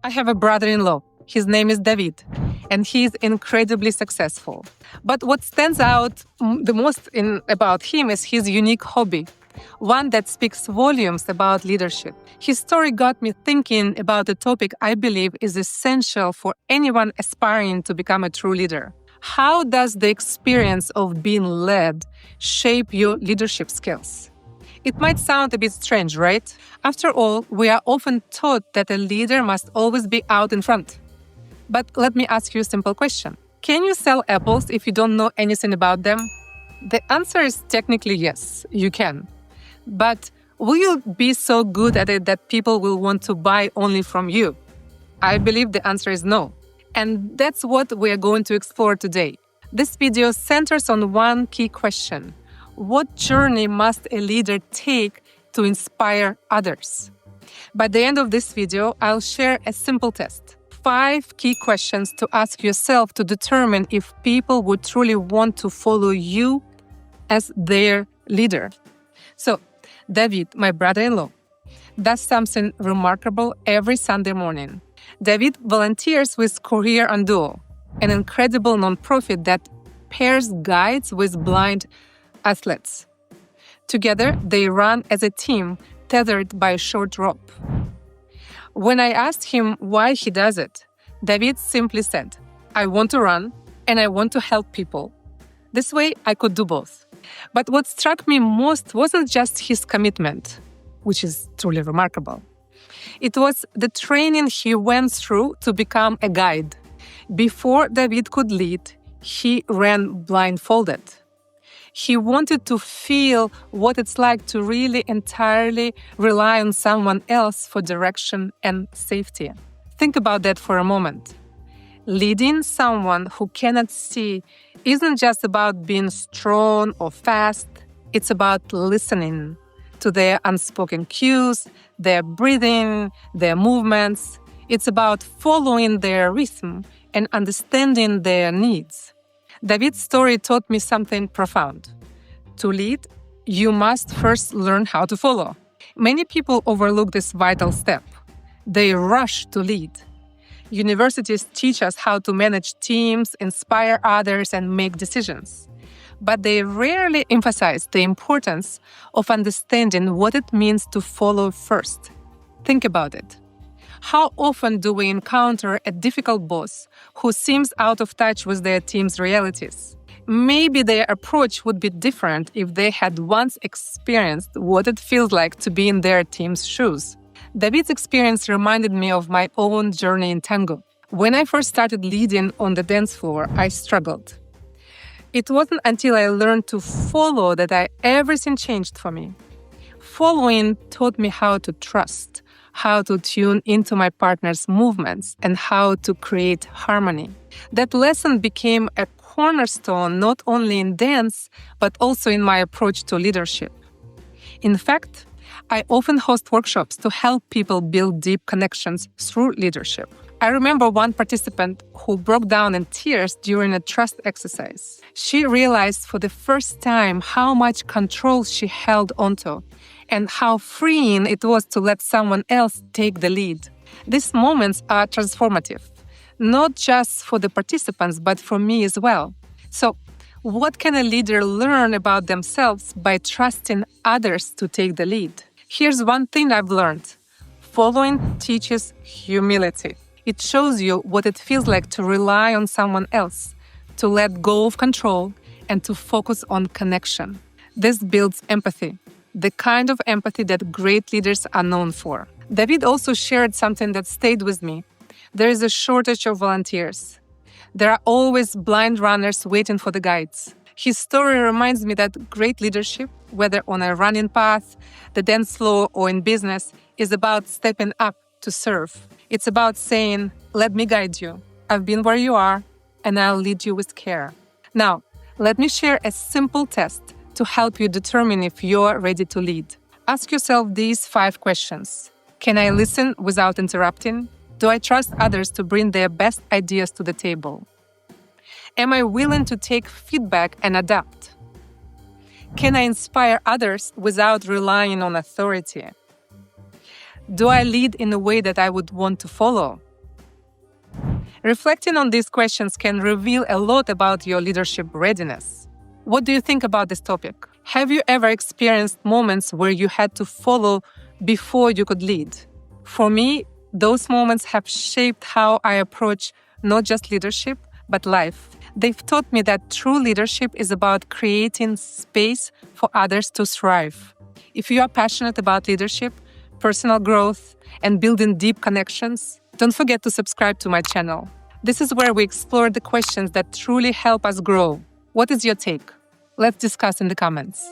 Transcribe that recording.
I have a brother-in-law. His name is David, and he is incredibly successful. But what stands out the most about him is his unique hobby, one that speaks volumes about leadership. His story got me thinking about a topic I believe is essential for anyone aspiring to become a true leader. How does the experience of being led shape your leadership skills? It might sound a bit strange, right? After all, we are often taught that a leader must always be out in front. But let me ask you a simple question. Can you sell apples if you don't know anything about them? The answer is technically yes, you can. But will you be so good at it that people will want to buy only from you? I believe the answer is no. And that's what we are going to explore today. This video centers on one key question. What journey must a leader take to inspire others? By the end of this video, I'll share a simple test. 5 key questions to ask yourself to determine if people would truly want to follow you as their leader. So, David, my brother-in-law, does something remarkable every Sunday morning. David volunteers with Career on Duo, an incredible nonprofit that pairs guides with blind athletes. Together, they run as a team tethered by a short rope. When I asked him why he does it, David simply said, "I want to run and I want to help people. This way, I could do both." But what struck me most wasn't just his commitment, which is truly remarkable. It was the training he went through to become a guide. Before David could lead, he ran blindfolded. He wanted to feel what it's like to really entirely rely on someone else for direction and safety. Think about that for a moment. Leading someone who cannot see isn't just about being strong or fast, it's about listening to their unspoken cues, their breathing, their movements. It's about following their rhythm and understanding their needs. David's story taught me something profound. To lead, you must first learn how to follow. Many people overlook this vital step. They rush to lead. Universities teach us how to manage teams, inspire others, and make decisions. But they rarely emphasize the importance of understanding what it means to follow first. Think about it. How often do we encounter a difficult boss who seems out of touch with their team's realities? Maybe their approach would be different if they had once experienced what it feels like to be in their team's shoes. David's experience reminded me of my own journey in tango. When I first started leading on the dance floor, I struggled. It wasn't until I learned to follow that everything changed for me. Following taught me how to trust, how to tune into my partner's movements, and how to create harmony. That lesson became a cornerstone not only in dance, but also in my approach to leadership. In fact, I often host workshops to help people build deep connections through leadership. I remember one participant who broke down in tears during a trust exercise. She realized for the first time how much control she held onto and how freeing it was to let someone else take the lead. These moments are transformative, not just for the participants, but for me as well. So, what can a leader learn about themselves by trusting others to take the lead? Here's one thing I've learned. Following teaches humility. It shows you what it feels like to rely on someone else, to let go of control, and to focus on connection. This builds empathy, the kind of empathy that great leaders are known for. David also shared something that stayed with me. There is a shortage of volunteers. There are always blind runners waiting for the guides. His story reminds me that great leadership, whether on a running path, the dance floor, or in business, is about stepping up to serve. It's about saying, "Let me guide you. I've been where you are, and I'll lead you with care." Now, let me share a simple test to help you determine if you're ready to lead. Ask yourself these 5 questions. Can I listen without interrupting? Do I trust others to bring their best ideas to the table? Am I willing to take feedback and adapt? Can I inspire others without relying on authority? Do I lead in a way that I would want to follow? Reflecting on these questions can reveal a lot about your leadership readiness. What do you think about this topic? Have you ever experienced moments where you had to follow before you could lead? For me, those moments have shaped how I approach not just leadership, but life. They've taught me that true leadership is about creating space for others to thrive. If you are passionate about leadership, personal growth, and building deep connections, don't forget to subscribe to my channel. This is where we explore the questions that truly help us grow. What is your take? Let's discuss in the comments.